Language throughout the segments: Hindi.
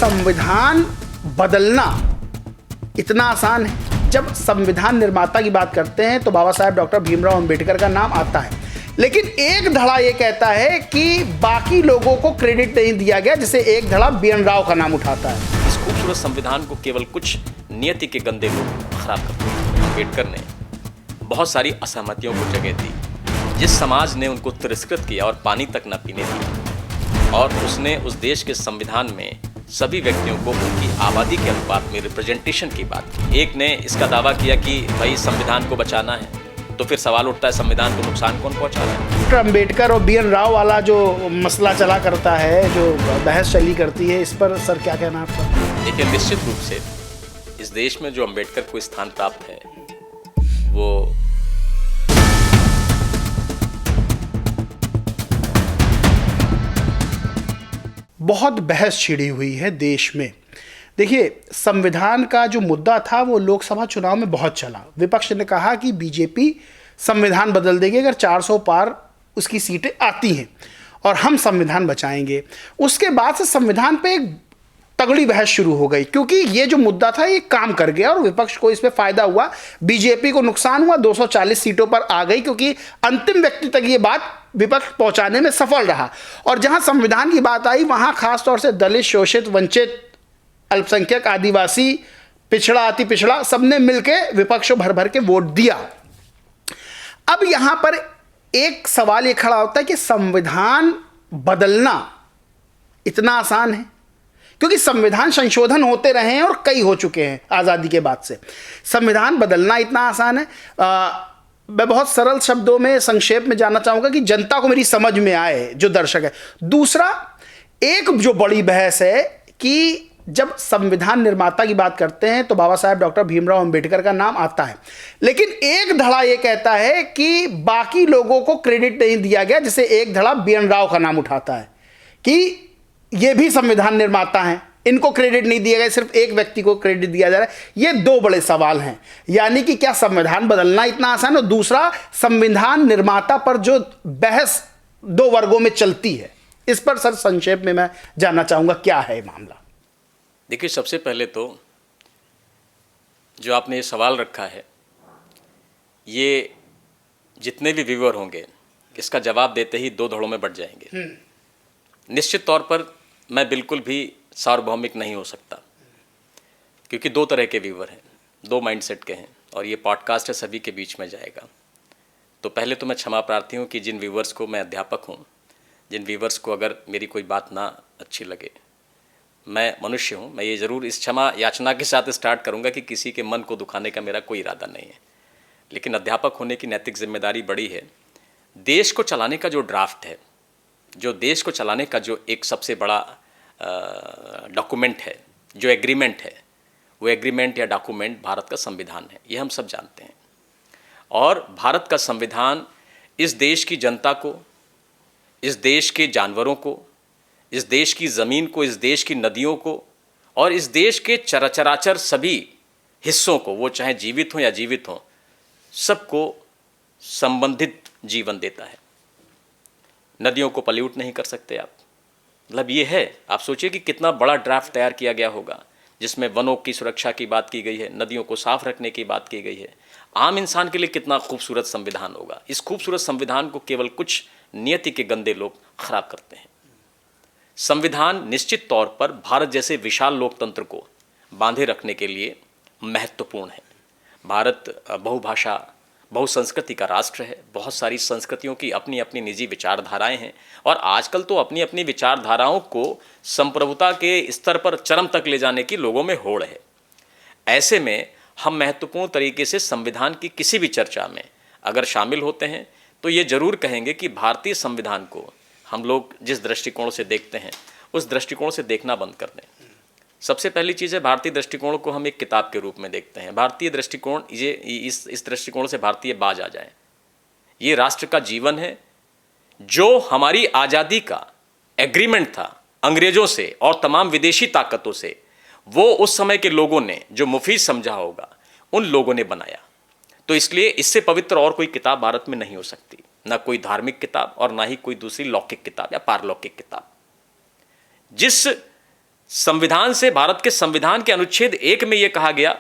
संविधान बदलना इतना आसान है। जब संविधान निर्माता की बात करते हैं तो बाबा साहेब डॉक्टर भीमराव अंबेडकर का नाम आता है, लेकिन एक धड़ा ये कहता है कि बाकी लोगों को क्रेडिट नहीं दिया गया, जिसे एक धड़ा BN राव का नाम उठाता है। इस खूबसूरत संविधान को केवल कुछ नियति के गंदे लोग खराब करते हैं। अंबेडकर ने बहुत सारी असहमतियों को जगह दी, जिस समाज ने उनको तिरस्कृत किया और पानी तक न पीने दिया, और उसने उस देश के संविधान में सभी व्यक्तियों को उनकी आबादी के अनुपात में रिप्रेजेंटेशन की बात की। एक ने इसका दावा किया कि भाई संविधान को बचाना है, तो फिर सवाल उठता है संविधान को नुकसान कौन पहुंचा रहा है। डॉक्टर अंबेडकर और BN राव वाला जो मसला चला करता है, जो बहस चली करती है, इस पर सर क्या कहना आपका? देखिए, निश्चित रूप से इस देश में जो अंबेडकर को स्थान प्राप्त है वो बहुत बहस छिड़ी हुई है देश में। देखिए, संविधान का जो मुद्दा था वो लोकसभा चुनाव में बहुत चला। विपक्ष ने कहा कि बीजेपी संविधान बदल देगी अगर 400 पार उसकी सीटें आती हैं और हम संविधान बचाएंगे। उसके बाद से संविधान पे एक तगड़ी बहस शुरू हो गई, क्योंकि ये जो मुद्दा था ये काम कर गया और विपक्ष को इसमें फायदा हुआ, बीजेपी को नुकसान हुआ, 240 सीटों पर आ गई, क्योंकि अंतिम व्यक्ति तक ये बात विपक्ष पहुंचाने में सफल रहा। और जहां संविधान की बात आई वहां खासतौर से दलित, शोषित, वंचित, अल्पसंख्यक, आदिवासी, पिछड़ा, अति पिछड़ा, सबने मिलकर विपक्ष को भर भर के वोट दिया। अब यहां पर एक सवाल यह खड़ा होता है कि संविधान बदलना इतना आसान है, क्योंकि संविधान संशोधन होते रहे हैं और कई हो चुके हैं आज़ादी के बाद से। संविधान बदलना इतना आसान है? मैं बहुत सरल शब्दों में संक्षेप में जानना चाहूंगा कि जनता को मेरी समझ में आए, जो दर्शक है। दूसरा, एक जो बड़ी बहस है कि जब संविधान निर्माता की बात करते हैं तो बाबा साहेब डॉक्टर भीमराव अंबेडकर का नाम आता है, लेकिन एक धड़ा ये कहता है कि बाकी लोगों को क्रेडिट नहीं दिया गया, जिसे एक धड़ा BN राव का नाम उठाता है कि ये भी संविधान निर्माता हैं, इनको क्रेडिट नहीं दिया गया, सिर्फ एक व्यक्ति को क्रेडिट दिया जा रहा है। ये दो बड़े सवाल हैं, यानी कि क्या संविधान बदलना इतना आसान है, और दूसरा संविधान निर्माता पर जो बहस दो वर्गों में चलती है, इस पर सर संक्षेप में मैं जानना चाहूंगा क्या है मामला। देखिए, सबसे पहले तो जो आपने ये सवाल रखा है, ये जितने भी व्यूअर होंगे इसका जवाब देते ही दो धड़ों में बंट जाएंगे। निश्चित तौर पर मैं बिल्कुल भी सार्वभौमिक नहीं हो सकता, क्योंकि दो तरह के व्यूअर हैं, दो माइंडसेट के हैं, और ये पॉडकास्ट है सभी के बीच में जाएगा। तो पहले तो मैं क्षमा प्रार्थी हूँ कि जिन व्यूअर्स को, मैं अध्यापक हूँ, जिन व्यूअर्स को अगर मेरी कोई बात ना अच्छी लगे, मैं मनुष्य हूँ, मैं ये ज़रूर इस क्षमा याचना के साथ स्टार्ट करूँगा कि किसी के मन को दुखाने का मेरा कोई इरादा नहीं है, लेकिन अध्यापक होने की नैतिक जिम्मेदारी बड़ी है। देश को चलाने का जो ड्राफ्ट है, जो देश को चलाने का जो एक सबसे बड़ा डॉक्यूमेंट है, जो एग्रीमेंट है, वो एग्रीमेंट या डॉक्यूमेंट भारत का संविधान है, ये हम सब जानते हैं। और भारत का संविधान इस देश की जनता को, इस देश के जानवरों को, इस देश की ज़मीन को, इस देश की नदियों को और इस देश के चराचर सभी हिस्सों को, वो चाहे जीवित हों या जीवित हों, सबको संबंधित जीवन देता है। नदियों को पल्यूट नहीं कर सकते आप, मतलब ये है। आप सोचिए कि कितना बड़ा ड्राफ्ट तैयार किया गया होगा, जिसमें वनों की सुरक्षा की बात की गई है, नदियों को साफ रखने की बात की गई है। आम इंसान के लिए कितना खूबसूरत संविधान होगा। इस खूबसूरत संविधान को केवल कुछ नियति के गंदे लोग खराब करते हैं। संविधान निश्चित तौर पर भारत जैसे विशाल लोकतंत्र को बांधे रखने के लिए महत्वपूर्ण है। भारत बहुभाषा, बहुसंस्कृति का राष्ट्र है। बहुत सारी संस्कृतियों की अपनी अपनी निजी विचारधाराएं हैं, और आजकल तो अपनी अपनी विचारधाराओं को संप्रभुता के स्तर पर चरम तक ले जाने की लोगों में होड़ है। ऐसे में हम महत्वपूर्ण तरीके से संविधान की किसी भी चर्चा में अगर शामिल होते हैं तो ये जरूर कहेंगे कि भारतीय संविधान को हम लोग जिस दृष्टिकोण से देखते हैं उस दृष्टिकोण से देखना बंद कर दें। सबसे पहली चीज़ है, भारतीय दृष्टिकोण को हम एक किताब के रूप में देखते हैं। भारतीय दृष्टिकोण, ये इस दृष्टिकोण से भारतीय बाज आ जाए। ये राष्ट्र का जीवन है, जो हमारी आज़ादी का एग्रीमेंट था अंग्रेजों से और तमाम विदेशी ताकतों से, वो उस समय के लोगों ने जो मुफीद समझा होगा, उन लोगों ने बनाया। तो इसलिए इससे पवित्र और कोई किताब भारत में नहीं हो सकती, ना कोई धार्मिक किताब और ना ही कोई दूसरी लौकिक किताब या पारलौकिक किताब। जिस संविधान से, भारत के संविधान के अनुच्छेद 1 में यह कहा गया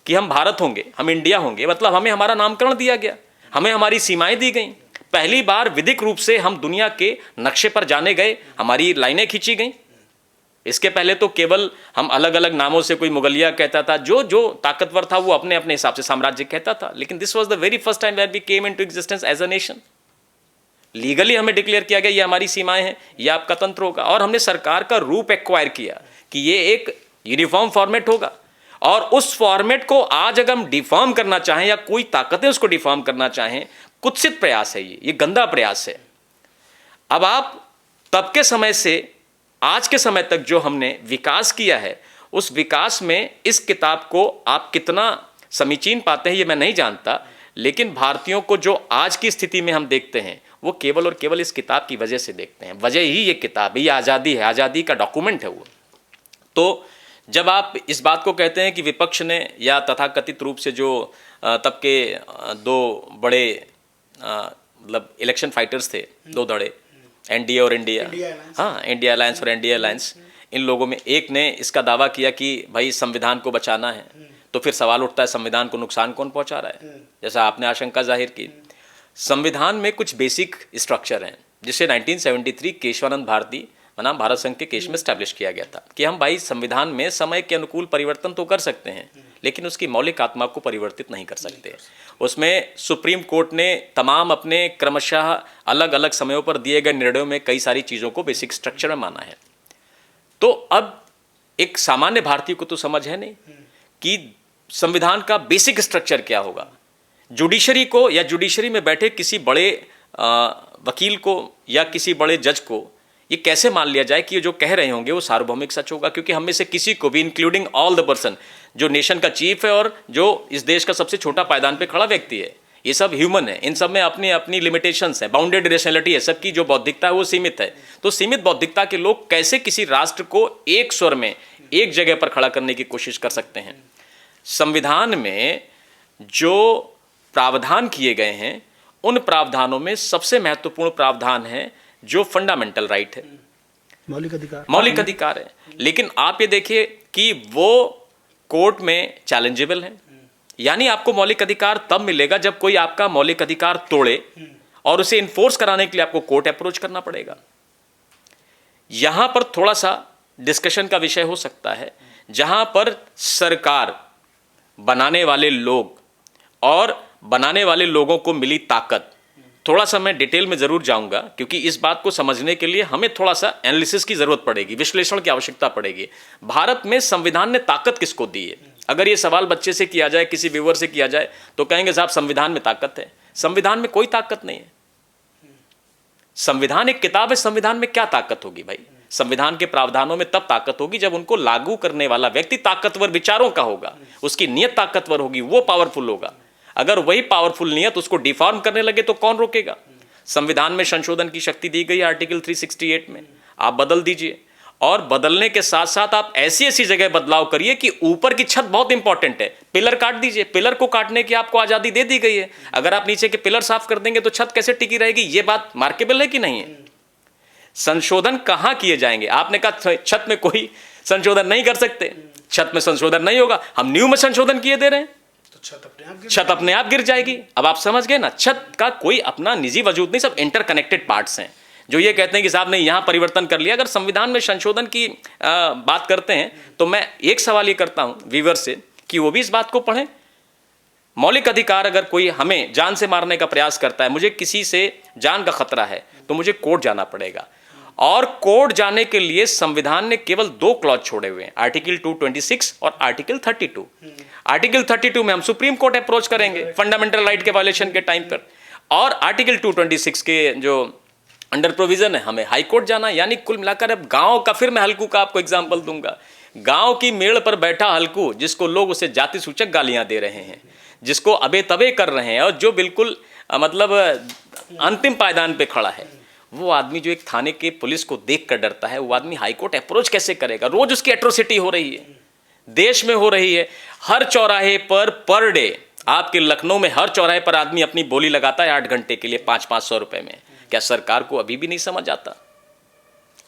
कि हम भारत होंगे, हम इंडिया होंगे, मतलब हमें हमारा नामकरण दिया गया, हमें हमारी सीमाएं दी गई। पहली बार विधिक रूप से हम दुनिया के नक्शे पर जाने गए, हमारी लाइनें खींची गई। इसके पहले तो केवल हम अलग अलग नामों से, कोई मुगलिया कहता था, जो जो ताकतवर था वो अपने अपने हिसाब से साम्राज्य कहता था। लेकिन this was the very first time when we came into existence as a nation. Legally हमें डिक्लेयर किया गया ये हमारी सीमाएं हैं, ये आपका तंत्र होगा, और हमने सरकार का रूप एक्वायर किया कि ये एक यूनिफॉर्म फॉर्मेट होगा। और उस फॉर्मेट को आज अगर हम डिफॉर्म करना चाहें या कोई ताकतें उसको डिफॉर्म करना चाहें, कुत्सित प्रयास है, ये गंदा प्रयास है। अब आप तब के समय से आज के समय तक जो हमने विकास किया है, उस विकास में इस किताब को आप कितना समीचीन पाते हैं ये मैं नहीं जानता, लेकिन भारतीयों को जो आज की स्थिति में हम देखते हैं वो केवल और केवल इस किताब की वजह से देखते हैं। वजह ही ये किताब है, ये आज़ादी है, आज़ादी का डॉक्यूमेंट है वो। तो जब आप इस बात को कहते हैं कि विपक्ष ने या तथाकथित रूप से जो तब के दो बड़े मतलब इलेक्शन फाइटर्स थे, दो धड़े, एनडीए और इंडिया, हाँ, इंडिया अलायंस और एनडीए अलायंस, इन लोगों में एक ने इसका दावा किया कि भाई संविधान को बचाना है, तो फिर सवाल उठता है संविधान को नुकसान कौन पहुंचा रहा है। जैसा आपने आशंका जाहिर की, संविधान में कुछ बेसिक स्ट्रक्चर हैं जिसे 1973 केशवानंद भारती बनाम भारत संघ के केस में स्टैब्लिश किया गया था कि हम भाई संविधान में समय के अनुकूल परिवर्तन तो कर सकते हैं, लेकिन उसकी मौलिक आत्मा को परिवर्तित नहीं कर सकते। उसमें सुप्रीम कोर्ट ने तमाम अपने क्रमशः अलग अलग समयों पर दिए गए निर्णयों में कई सारी चीज़ों को बेसिक स्ट्रक्चर में माना है। तो अब एक सामान्य भारतीय को तो समझ है नहीं कि संविधान का बेसिक स्ट्रक्चर क्या होगा। जुडिशरी को या जुडिशरी में बैठे किसी बड़े वकील को या किसी बड़े जज को ये कैसे मान लिया जाए कि ये जो कह रहे होंगे वो सार्वभौमिक सच होगा, क्योंकि हम में से किसी को भी, इंक्लूडिंग ऑल द पर्सन, जो नेशन का चीफ है और जो इस देश का सबसे छोटा पायदान पे खड़ा व्यक्ति है, ये सब ह्यूमन है, इन सब में अपनी अपनी लिमिटेशंस है, बाउंडेड रेशनलिटी है, सबकी जो बौद्धिकता है वो सीमित है। तो सीमित बौद्धिकता के लोग कैसे किसी राष्ट्र को एक स्वर में एक जगह पर खड़ा करने की कोशिश कर सकते हैं। संविधान में जो प्रावधान किए गए हैं, उन प्रावधानों में सबसे महत्वपूर्ण प्रावधान है जो फंडामेंटल राइट है, मौलिक अधिकार है। लेकिन आप ये देखिए कि वो कोर्ट में चैलेंजेबल है, यानी आपको मौलिक अधिकार तब मिलेगा जब कोई आपका मौलिक अधिकार तोड़े और उसे इन्फोर्स कराने के लिए आपको कोर्ट अप्रोच करना पड़ेगा। यहां पर थोड़ा सा डिस्कशन का विषय हो सकता है, जहां पर सरकार, बनाने वाले लोग और बनाने वाले लोगों को मिली ताकत, थोड़ा सा मैं डिटेल में जरूर जाऊंगा, क्योंकि इस बात को समझने के लिए हमें थोड़ा सा एनालिसिस की जरूरत पड़ेगी, विश्लेषण की आवश्यकता पड़ेगी। भारत में संविधान ने ताकत किसको दी है? अगर ये सवाल बच्चे से किया जाए, किसी व्यूअर से किया जाए, तो कहेंगे साहब संविधान में ताकत है। संविधान में कोई ताकत नहीं है। संविधान एक किताब है, संविधान में क्या ताकत होगी भाई? संविधान के प्रावधानों में तब ताकत होगी जब उनको लागू करने वाला व्यक्ति ताकतवर विचारों का होगा, उसकी नियत ताकतवर होगी, वो पावरफुल होगा। अगर वही पावरफुल नियत उसको डिफॉर्म करने लगे तो कौन रोकेगा? संविधान में संशोधन की शक्ति दी गई आर्टिकल 368 में, आप बदल दीजिए, और बदलने के साथ साथ आप ऐसी ऐसी जगह बदलाव करिए कि ऊपर की छत बहुत इंपॉर्टेंट है, पिलर काट दीजिए। पिलर को काटने की आपको आजादी दे दी गई है, अगर आप नीचे के पिलर साफ कर देंगे तो छत कैसे टिकी रहेगी? ये बात मार्केबल है कि नहीं है? संशोधन कहां किए जाएंगे? आपने कहा छत में कोई संशोधन नहीं कर सकते, छत में संशोधन नहीं होगा, हम न्यू में संशोधन किए दे रहे हैं, छत अपने आप गिर जाएगी। अब आप समझ गए ना, छत का कोई अपना निजी वजूद नहीं, सब इंटरकनेक्टेड पार्ट्स हैं। जो ये कहते हैं कि साहब ने यहां परिवर्तन कर लिया, अगर संविधान में संशोधन की बात करते हैं तो मैं एक सवाल ये करता हूं व्यूअर से कि वो भी इस बात को पढ़ें। मौलिक अधिकार, अगर कोई हमें जान से मारने का प्रयास करता है, मुझे किसी से जान का खतरा है, तो मुझे कोर्ट जाना पड़ेगा, और कोर्ट जाने के लिए संविधान ने केवल 2 क्लॉज छोड़े हुए हैं, आर्टिकल 226 और आर्टिकल 32। आर्टिकल 32 में हम सुप्रीम कोर्ट अप्रोच करेंगे फंडामेंटल राइट के वायलेशन के टाइम पर, और आर्टिकल 226 के जो अंडर प्रोविजन है हमें हाई कोर्ट जाना। यानी कुल मिलाकर अब गांव का, फिर मैं हल्कू का आपको एग्जांपल दूंगा, गांव की मेड़ पर बैठा हल्कू, जिसको लोग उसे जाति सूचक गालियां दे रहे हैं, जिसको अबे तबे कर रहे हैं, और जो बिल्कुल मतलब अंतिम पायदान पे खड़ा है, वो आदमी जो एक थाने के पुलिस को देख कर डरता है, वो आदमी हाईकोर्ट अप्रोच कैसे करेगा? रोज उसकी एट्रोसिटी हो रही है, देश में हो रही है, हर चौराहे पर डे। आपके लखनऊ में हर चौराहे पर आदमी अपनी बोली लगाता है 8 घंटे के लिए 500-500 रुपए में। क्या सरकार को अभी भी नहीं समझ आता?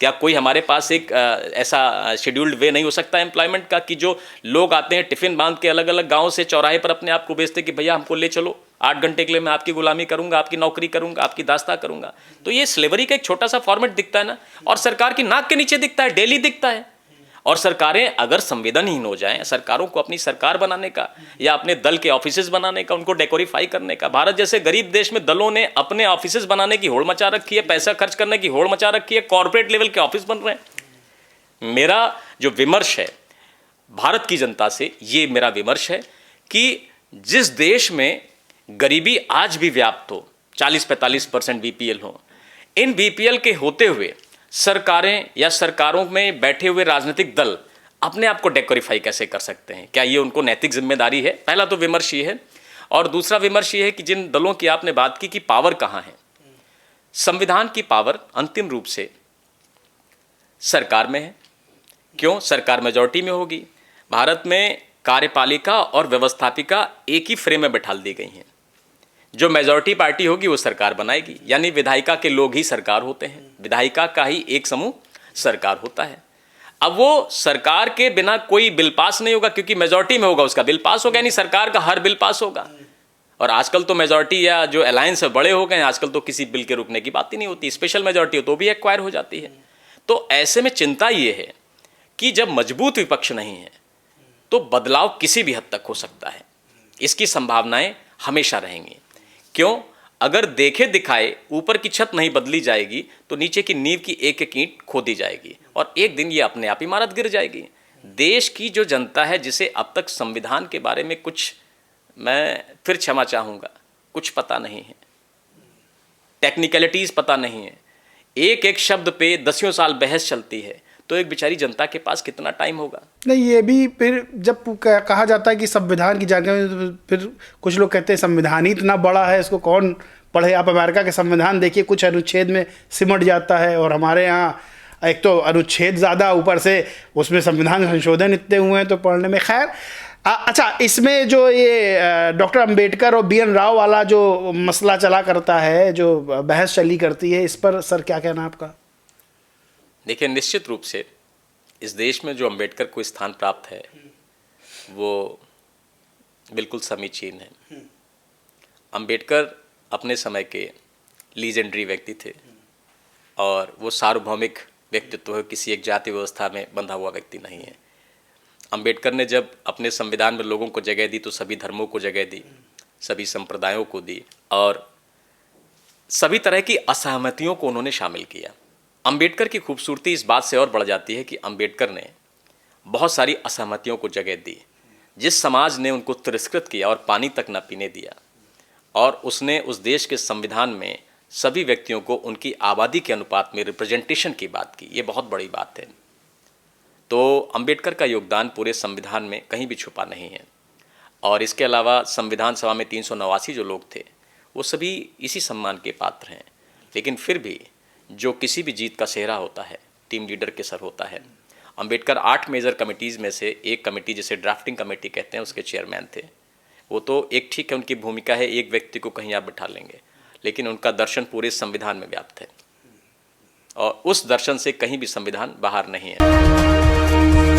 क्या कोई हमारे पास एक ऐसा शेड्यूल्ड वे नहीं हो सकता एम्प्लॉयमेंट का कि जो लोग आते हैं टिफिन बांध के अलग अलग गांव से चौराहे पर अपने आप को बेचते कि भैया हमको ले चलो, 8 घंटे के लिए मैं आपकी गुलामी करूंगा, आपकी नौकरी करूंगा, आपकी दास्ता करूंगा। तो ये स्लेवरी का एक छोटा सा फॉर्मेट दिखता है ना, और सरकार की नाक के नीचे दिखता है, डेली दिखता है। और सरकारें अगर संवेदनहीन हो जाएं, सरकारों को अपनी सरकार बनाने का या अपने दल के ऑफिसेज बनाने का, उनको डेकोरीफाई करने का, भारत जैसे गरीब देश में दलों ने अपने ऑफिसेज बनाने की होड़ मचा रखी है, पैसा खर्च करने की होड़ मचा रखी है, कॉर्पोरेट लेवल के ऑफिस बन रहे हैं। मेरा जो विमर्श है भारत की जनता से, ये मेरा विमर्श है कि जिस देश में गरीबी आज भी व्याप्त हो, 40-45% बीपीएल हो, इन बीपीएल के होते हुए सरकारें या सरकारों में बैठे हुए राजनीतिक दल अपने आप को डेकोरीफाई कैसे कर सकते हैं? क्या ये उनको नैतिक जिम्मेदारी है? पहला तो विमर्श ये है। और दूसरा विमर्श ये है कि जिन दलों की आपने बात की कि पावर कहाँ है, संविधान की पावर अंतिम रूप से सरकार में है। क्यों? सरकार मेजॉरिटी में होगी। भारत में कार्यपालिका और व्यवस्थापिका एक ही फ्रेम में बैठाल दी गई हैं। जो मेजॉरिटी पार्टी होगी वो सरकार बनाएगी, यानी विधायिका के लोग ही सरकार होते हैं, विधायिका का ही एक समूह सरकार होता है। अब वो सरकार के बिना कोई बिल पास नहीं होगा, क्योंकि मेजॉरिटी में होगा उसका बिल पास होगा, यानी सरकार का हर बिल पास होगा। और आजकल तो मेजॉरिटी या जो अलायंस है बड़े हो गए हैं, आजकल तो किसी बिल के रुकने की बात ही नहीं होती, स्पेशल मेजॉरिटी हो तो भी एक्वायर हो जाती है। तो ऐसे में चिंता ये है कि जब मजबूत विपक्ष नहीं है तो बदलाव किसी भी हद तक हो सकता है, इसकी संभावनाएं हमेशा रहेंगी। क्यों? अगर देखे दिखाए ऊपर की छत नहीं बदली जाएगी तो नीचे की नींव की एक एक ईंट खोदी जाएगी और एक दिन ये अपने आप इमारत गिर जाएगी। देश की जो जनता है, जिसे अब तक संविधान के बारे में कुछ, मैं फिर क्षमा चाहूँगा, कुछ पता नहीं है, टेक्निकलिटीज़ पता नहीं है, एक एक शब्द पे 10 साल बहस चलती है, तो एक बेचारी जनता के पास कितना टाइम होगा? नहीं, ये भी फिर जब कहा जाता है कि संविधान की जानकारी, तो फिर कुछ लोग कहते हैं संविधान ही इतना बड़ा है, इसको कौन पढ़े। आप अमेरिका के संविधान देखिए, कुछ अनुच्छेद में सिमट जाता है, और हमारे यहाँ एक तो अनुच्छेद ज़्यादा, ऊपर से उसमें संविधान संशोधन इतने हुए हैं, तो पढ़ने में खैर। अच्छा, इसमें जो ये डॉक्टर अंबेडकर और BN राव वाला जो मसला चला करता है, जो बहस चली करती है, इस पर सर क्या कहना आपका? देखिए, निश्चित रूप से इस देश में जो अंबेडकर को स्थान प्राप्त है वो बिल्कुल समीचीन है। अंबेडकर अपने समय के लीजेंडरी व्यक्ति थे और वो सार्वभौमिक व्यक्तित्व है, किसी एक जाति व्यवस्था में बंधा हुआ व्यक्ति नहीं है। अंबेडकर ने जब अपने संविधान में लोगों को जगह दी तो सभी धर्मों को जगह दी, सभी संप्रदायों को दी, और सभी तरह की असहमतियों को उन्होंने शामिल किया। अंबेडकर की खूबसूरती इस बात से और बढ़ जाती है कि अंबेडकर ने बहुत सारी असहमतियों को जगह दी। जिस समाज ने उनको तिरस्कृत किया और पानी तक न पीने दिया, और उसने उस देश के संविधान में सभी व्यक्तियों को उनकी आबादी के अनुपात में रिप्रेजेंटेशन की बात की, ये बहुत बड़ी बात है। तो अंबेडकर का योगदान पूरे संविधान में कहीं भी छुपा नहीं है। और इसके अलावा संविधान सभा में 389 जो लोग थे वो सभी इसी सम्मान के पात्र हैं। लेकिन फिर भी जो किसी भी जीत का सेहरा होता है, टीम लीडर के सर होता है। अंबेडकर 8 मेजर कमिटीज़ में से एक कमेटी, जिसे ड्राफ्टिंग कमेटी कहते हैं, उसके चेयरमैन थे। वो तो एक, ठीक है, उनकी भूमिका है, एक व्यक्ति को कहीं आप बिठा लेंगे, लेकिन उनका दर्शन पूरे संविधान में व्याप्त है और उस दर्शन से कहीं भी संविधान बाहर नहीं है।